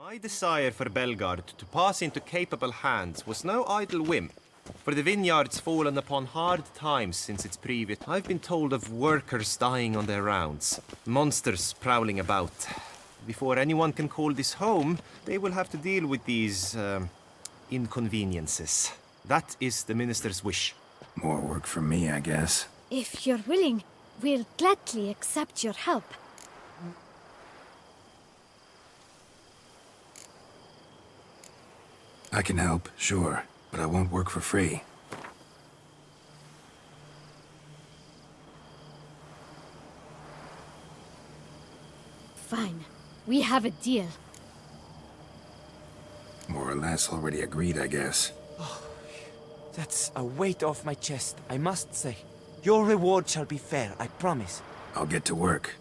My desire for Belgard to pass into capable hands was no idle whim. For the vineyard's fallen upon hard times since its previous... I've been told of workers dying on their rounds, monsters prowling about. Before anyone can call this home, they will have to deal with these, inconveniences. That is the minister's wish. More work for me, I guess. If you're willing, we'll gladly accept your help. I can help, sure, but I won't work for free. Fine. We have a deal. More or less already agreed, I guess. That's a weight off my chest, I must say. Your reward shall be fair, I promise. I'll get to work.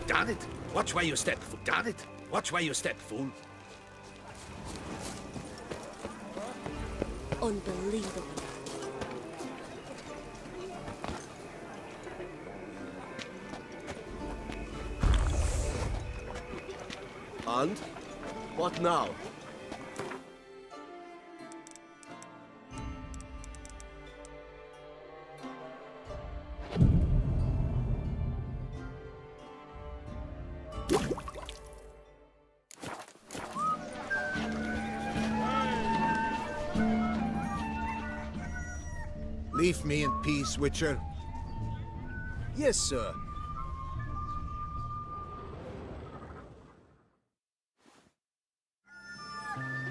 Got it. Watch where you step. Got it. Watch where you step, fool. Unbelievable. And? What now? Leave me in peace, Witcher. Yes, sir.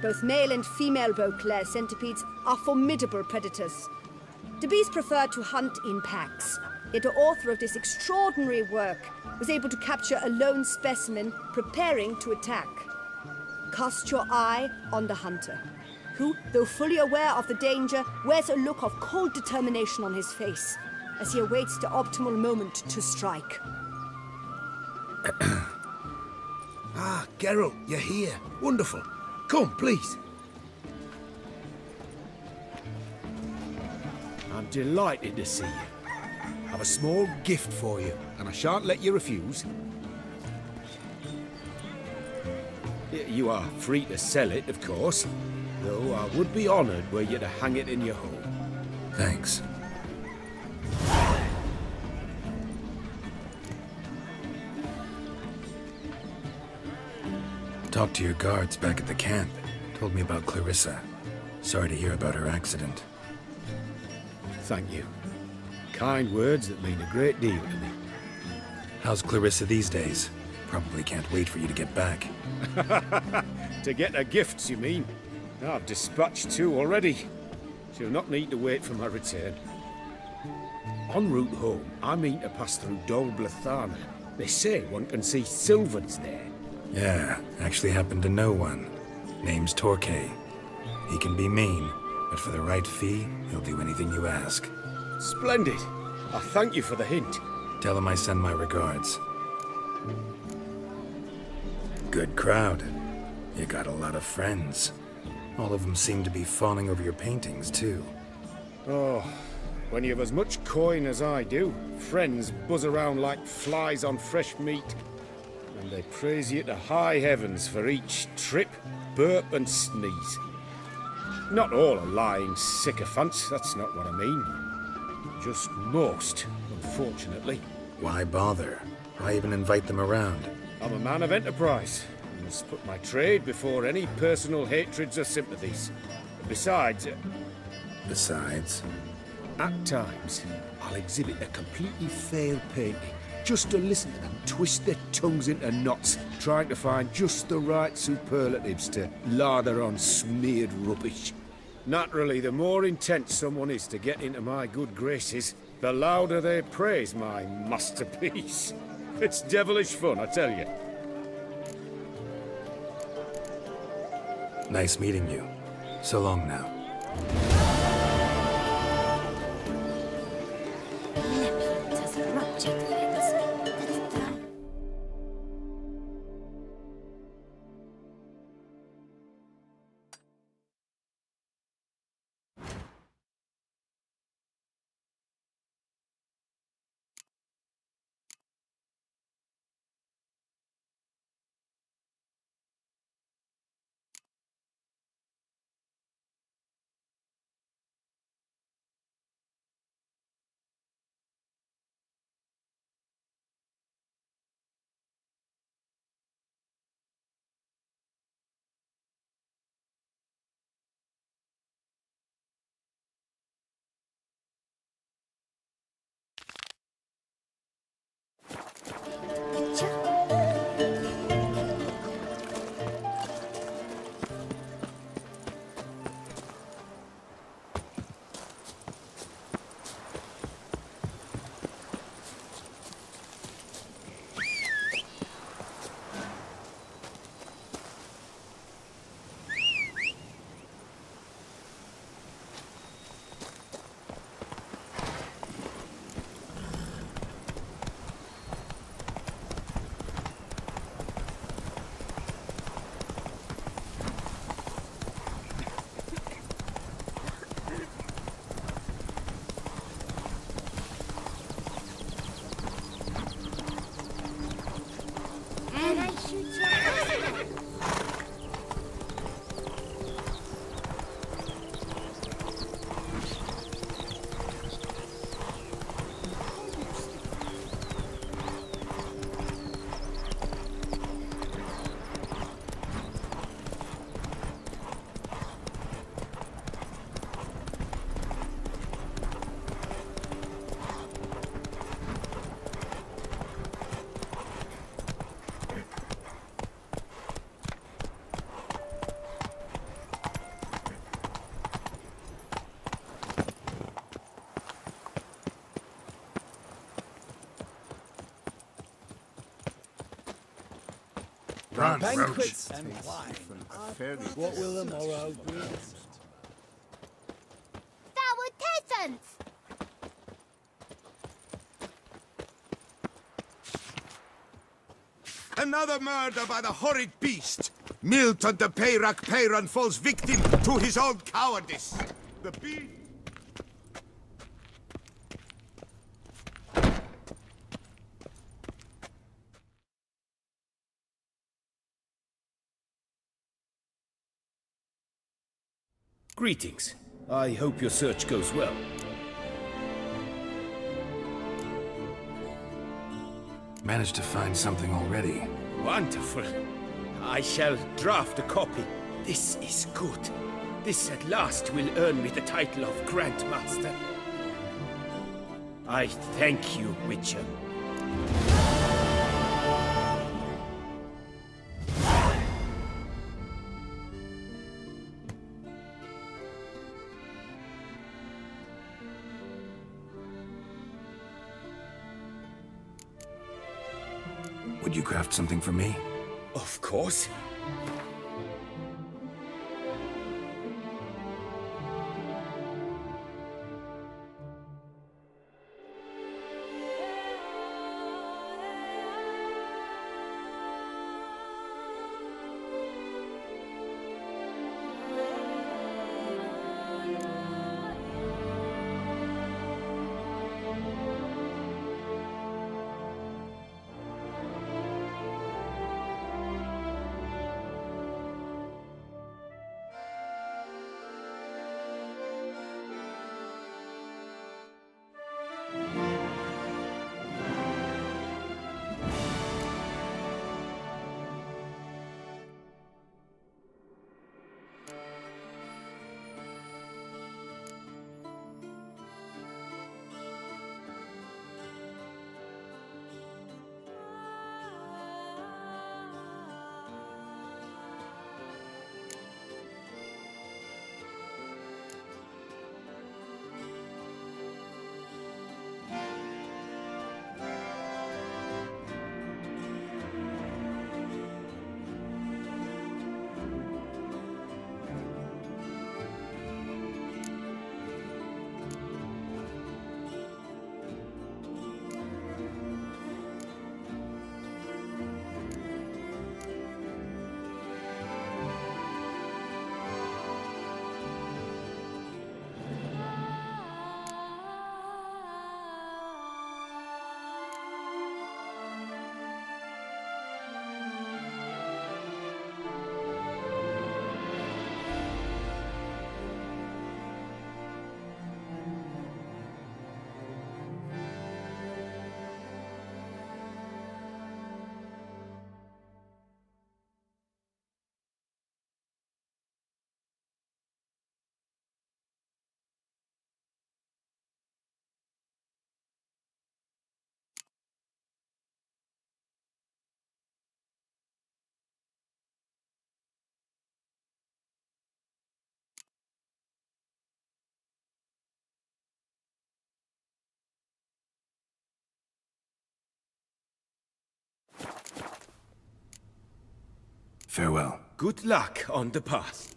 Both male and female Beauclair centipedes are formidable predators. The bees prefer to hunt in packs, yet the author of this extraordinary work was able to capture a lone specimen preparing to attack. Cast your eye on the hunter, who, though fully aware of the danger, wears a look of cold determination on his face as he awaits the optimal moment to strike. Ah, Geralt, you're here. Wonderful. Come, please. I'm delighted to see you. I've a small gift for you, and I shan't let you refuse. You are free to sell it, of course, though I would be honoured were you to hang it in your home. Thanks. Talked to your guards back at the camp. Told me about Clarissa. Sorry to hear about her accident. Thank you. Kind words that mean a great deal to me. How's Clarissa these days? Probably can't wait for you to get back. To get her gifts, you mean? I've dispatched 2 already. She'll not need to wait for my return. En route home, I mean to pass through Dol Blathana. They say one can see Sylvans there. Yeah, actually happen to know one. Name's Torquay. He can be mean, but for the right fee, he'll do anything you ask. Splendid. I thank you for the hint. Tell him I send my regards. Good crowd. You got a lot of friends. All of them seem to be fawning over your paintings, too. Oh, when you have as much coin as I do, friends buzz around like flies on fresh meat. And they praise you to high heavens for each trip, burp and sneeze. Not all are lying sycophants, that's not what I mean. Just most, unfortunately. Why bother? Why even invite them around? I'm a man of enterprise. I must put my trade before any personal hatreds or sympathies. Besides... Besides? At times, I'll exhibit a completely failed painting, just to listen to them twist their tongues into knots, trying to find just the right superlatives to lather on smeared rubbish. Naturally, the more intent someone is to get into my good graces, the louder they praise my masterpiece. It's devilish fun, I tell you. Nice meeting you. So long now. Just ruptured things. That's done. Banquets and wine. What will the morrow bring? Salutations! Another murder by the horrid beast! Milton de Peyrac Peyran falls victim to his own cowardice. The beast... Greetings. I hope your search goes well. Managed to find something already. Wonderful. I shall draft a copy. This is good. This at last will earn me the title of Grandmaster. I thank you, Witcher. Would you craft something for me? Of course. Farewell. Good luck on the path.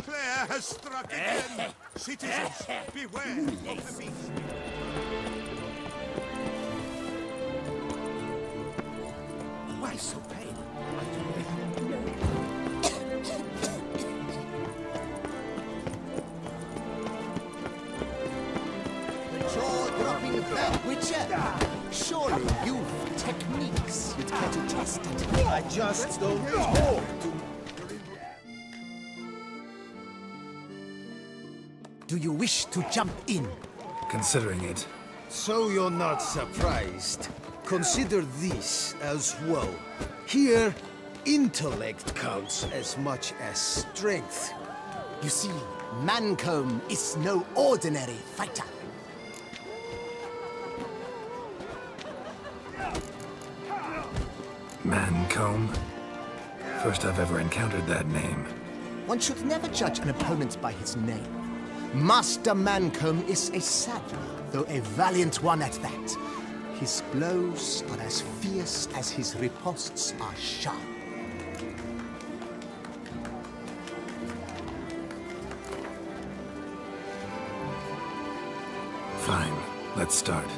Claire has struck again! Citizens, beware of the beast! Why so pale? Jaw-dropping back, Witcher! Surely you've techniques you'd care to test it. I just don't know. Do you wish to jump in? Considering it. So you're not surprised. Consider this as well. Here, intellect counts as much as strength. You see, Mancomb is no ordinary fighter. Mancomb? First I've ever encountered that name. One should never judge an opponent by his name. Master Mancomb is a savage, though a valiant one at that. His blows are as fierce as his riposts are sharp. Fine, let's start.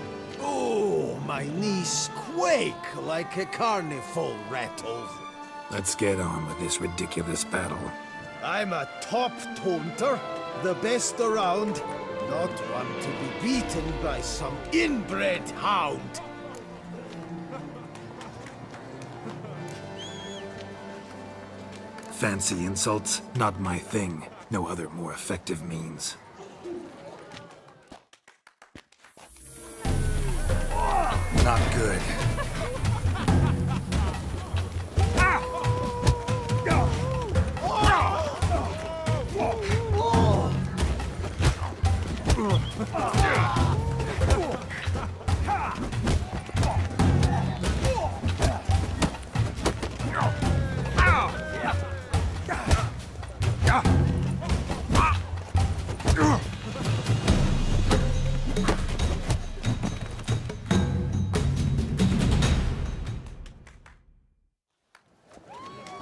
Oh, my knees quake like a carnival rattles. Let's get on with this ridiculous battle. I'm a top taunter, the best around. Not one to be beaten by some inbred hound. Fancy insults? Not my thing. No other more effective means. Not good.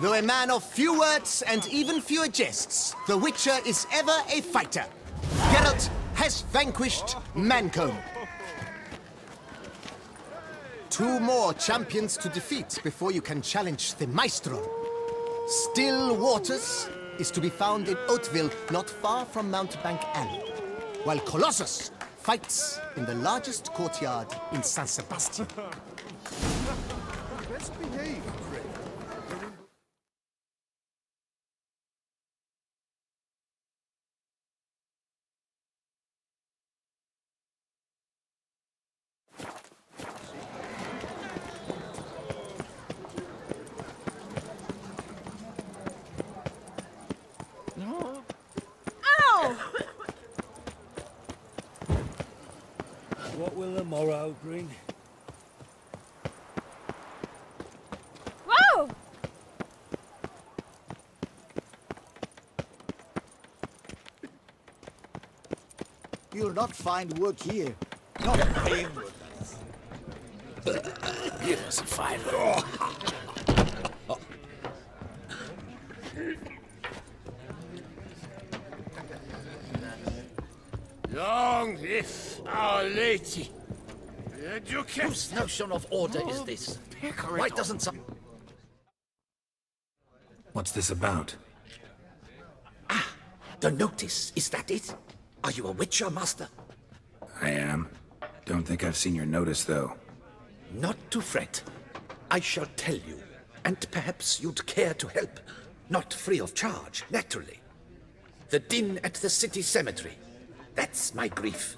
Though a man of few words and even fewer jests, the Witcher is ever a fighter. Geralt has vanquished Mancomb. 2 more champions to defeat before you can challenge the Maestro. Still Waters is to be found in Oatville, not far from Mountebank Alley, while Colossus fights in the largest courtyard in San Sebastian. Best behave, Craig. What will the morrow bring? Whoa! You'll not find work here. Not paying work. Give us a fight. Long live Our Lady. Whose notion of order is this? Why doesn't some... What's this about? The notice, is that it? Are you a Witcher, Master? I am. Don't think I've seen your notice, though. Not to fret. I shall tell you, and perhaps you'd care to help. Not free of charge, naturally. The din at the city cemetery. That's my grief.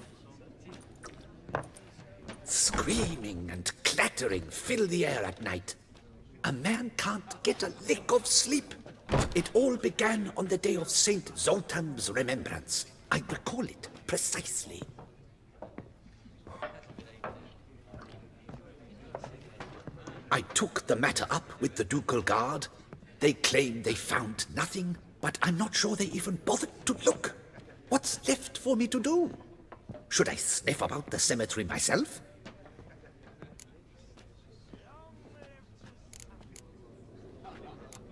Screaming and clattering fill the air at night. A man can't get a lick of sleep. It all began on the day of Saint Zoltan's remembrance. I recall it precisely. I took the matter up with the Ducal Guard. They claim they found nothing, but I'm not sure they even bothered to look. What's left for me to do? Should I sniff about the cemetery myself?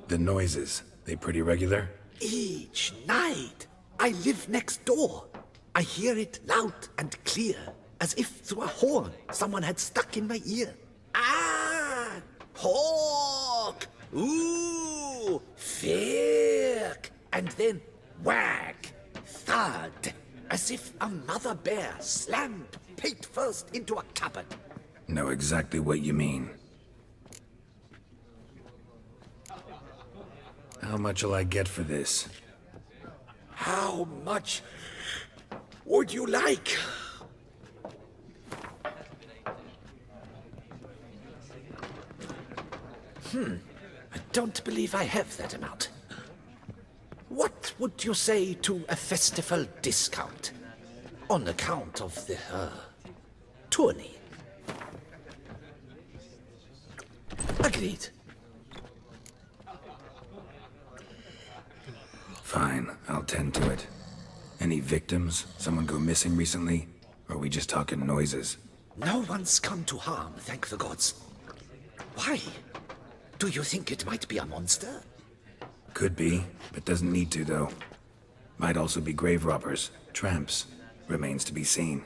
The noises, they pretty regular? Each night. I live next door. I hear it loud and clear, as if through a horn someone had stuck in my ear. Ah! Hawk! Ooh! Firk! And then whack! Thud! As if a mother bear slammed pate first into a cupboard. Know exactly what you mean. How much will I get for this? How much would you like? I don't believe I have that amount. What would you say to a festival discount? On account of the, tourney? Agreed. Fine, I'll tend to it. Any victims? Someone go missing recently? Or are we just talking noises? No one's come to harm, thank the gods. Why? Do you think it might be a monster? Could be, but doesn't need to, though. Might also be grave robbers, tramps. Remains to be seen.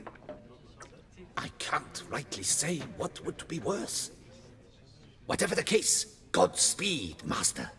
I can't rightly say what would be worse. Whatever the case, Godspeed, Master.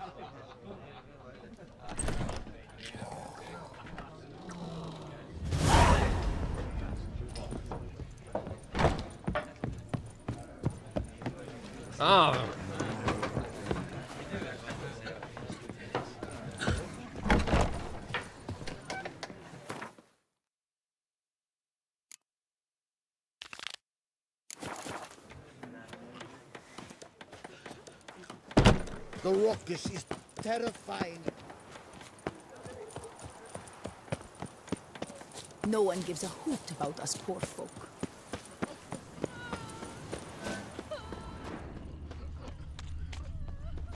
The ruckus is terrifying. No one gives a hoot about us poor folk.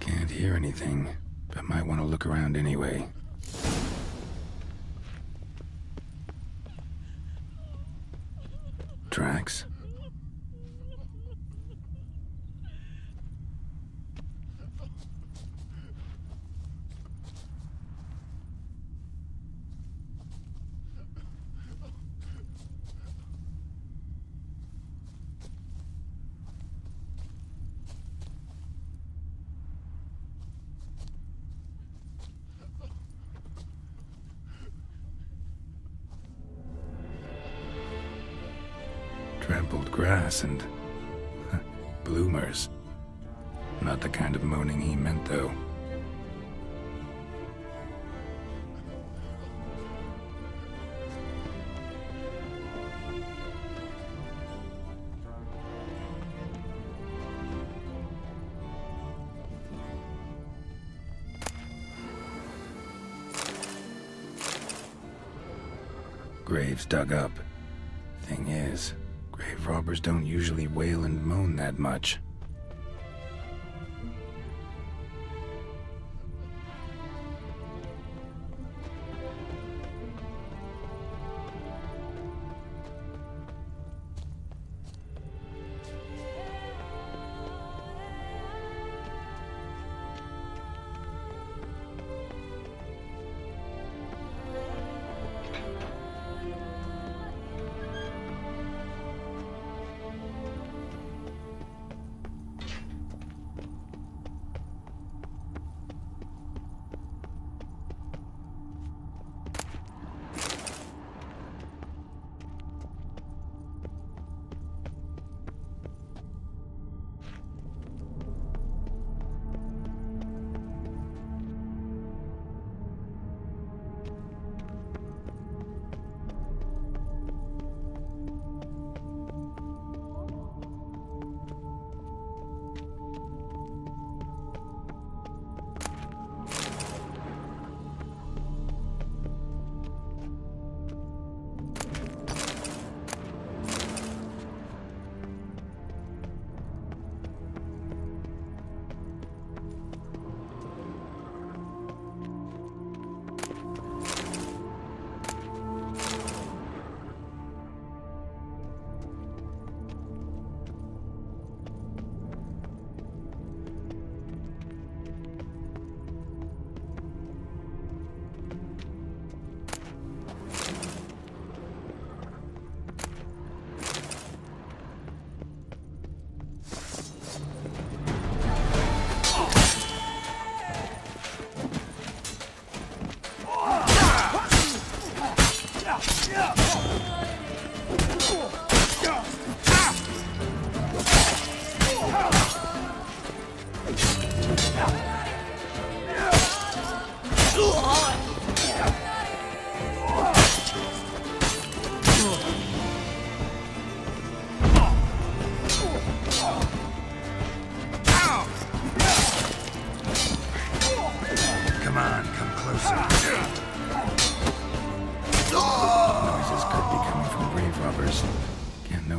Can't hear anything, but might want to look around anyway. Tracks? Trampled grass and bloomers. Not the kind of moaning he meant, though. Graves dug up. Thing is, grave robbers don't usually wail and moan that much.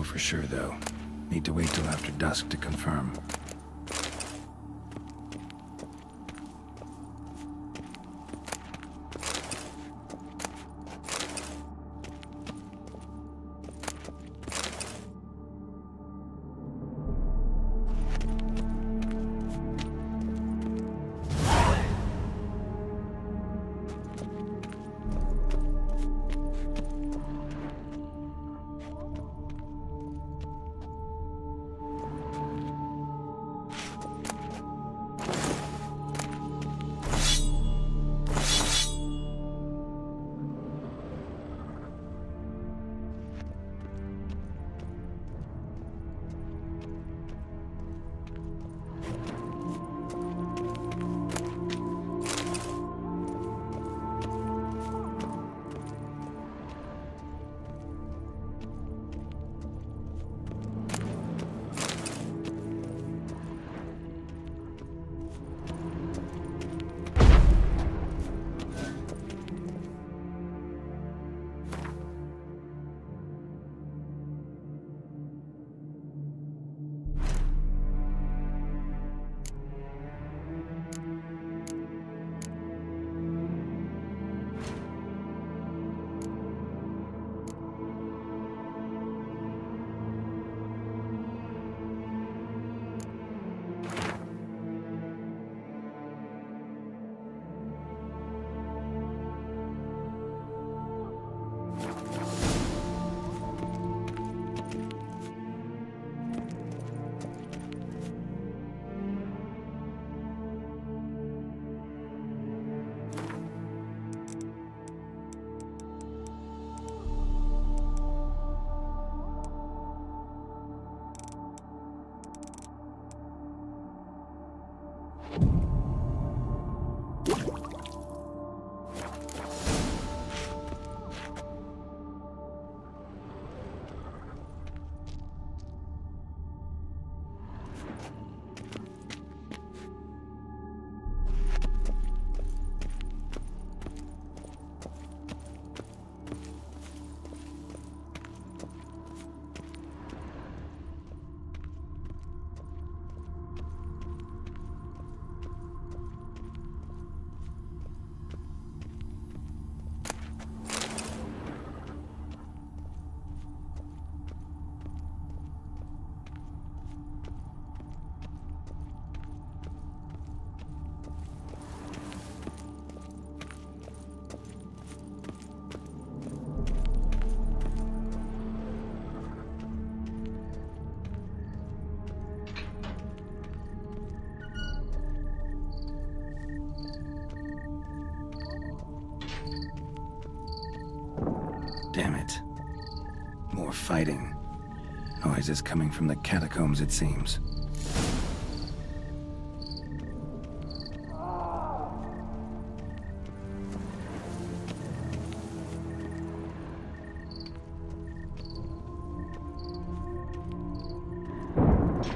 For sure, though. Need to wait till after dusk to confirm. Damn it. More fighting. Noises coming from the catacombs, it seems.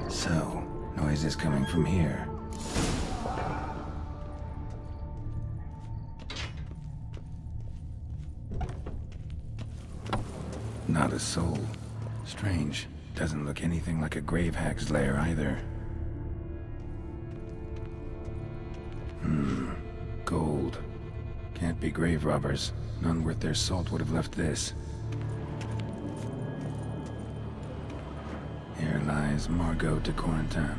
So, noises coming from here. Not a soul. Strange. Doesn't look anything like a grave hag's lair either. Gold. Can't be grave robbers. None worth their salt would have left this. Here lies Margot de Corentin.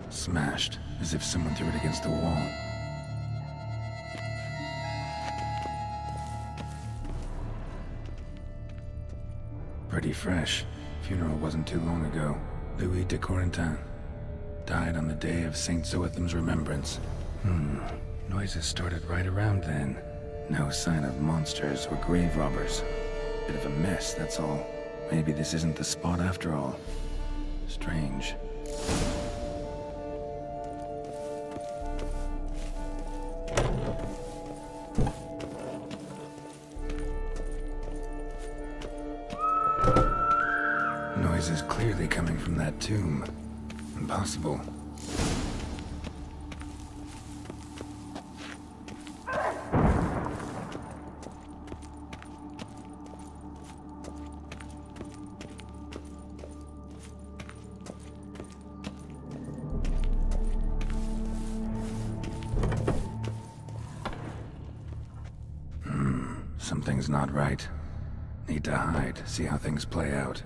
Smashed, as if someone threw it against the wall. Pretty fresh. Funeral wasn't too long ago. Louis de Corentin. Died on the day of Saint Zoetham's remembrance. Noises started right around then. No sign of monsters or grave robbers. Bit of a mess, that's all. Maybe this isn't the spot after all. Strange. Noises clearly coming from that tomb. Impossible. Something's not right. Need to hide, see how things play out.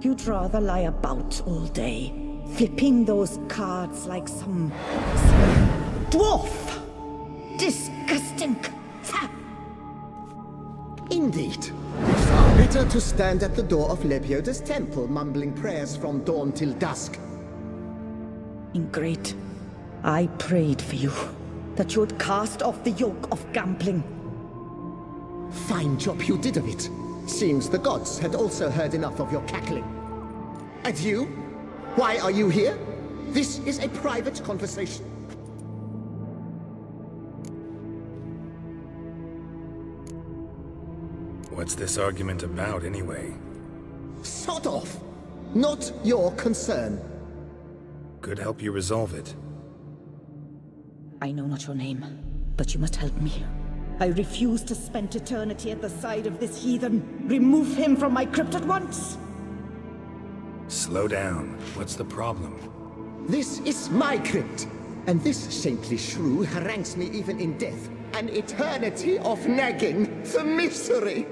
You'd rather lie about all day, flipping those cards like some dwarf! Disgusting! Indeed. Far better to stand at the door of Lepioda's temple, mumbling prayers from dawn till dusk. Ingrate. I prayed for you, that you would cast off the yoke of gambling. Fine job you did of it. Seems the gods had also heard enough of your cackling. And you? Why are you here? This is a private conversation. What's this argument about, anyway? Sod off! Not your concern. Could help you resolve it. I know not your name, but you must help me. I refuse to spend eternity at the side of this heathen. Remove him from my crypt at once! Slow down. What's the problem? This is my crypt, and this saintly shrew harangues me even in death. An eternity of nagging, the misery!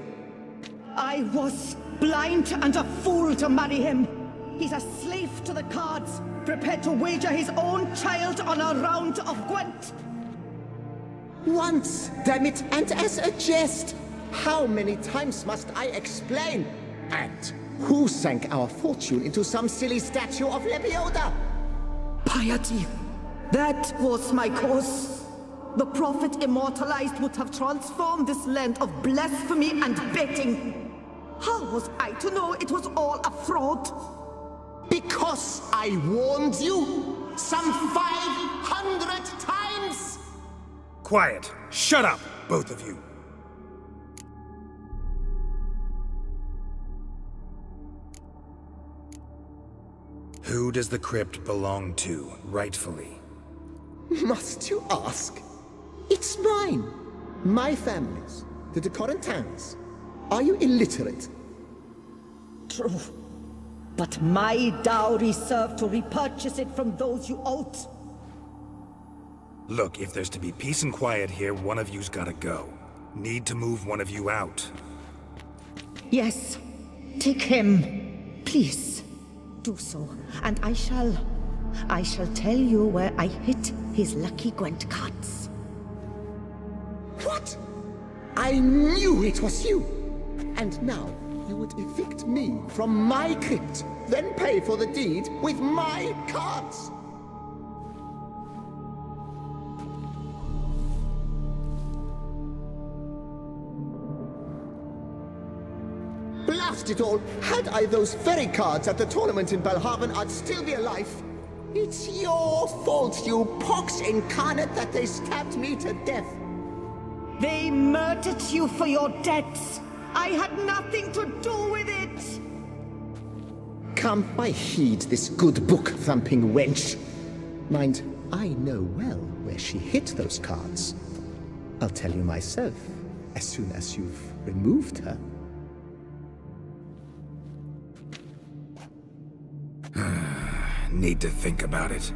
I was blind and a fool to marry him. He's a slave to the cards, prepared to wager his own child on a round of Gwent. Once, damn it, and as a jest! How many times must I explain? And who sank our fortune into some silly statue of Lepioda? Piety. That was my cause. The prophet immortalized would have transformed this land of blasphemy and betting. How was I to know it was all a fraud? Because I warned you some 500 times! Quiet! Shut up, both of you! Who does the crypt belong to, rightfully? Must you ask? It's mine. My family's. The de Corentins. Are you illiterate? True. But my dowry served to repurchase it from those you owed. Look, if there's to be peace and quiet here, one of you's gotta go. Need to move one of you out. Yes. Take him. Please. do so, and I shall tell you where I hit his lucky Gwent cards. What? I knew it was you! And now you would evict me from my crypt, then pay for the deed with my cards! Blast it all! Had I those very cards at the tournament in Belhaven, I'd still be alive. It's your fault, you pox incarnate, that they stabbed me to death. They murdered you for your debts. I had nothing to do with it. Come, I heed this good book-thumping wench. Mind, I know well where she hid those cards. I'll tell you myself, as soon as you've removed her. Need to think about it.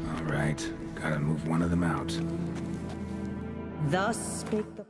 All right, gotta move one of them out. Thus spake the...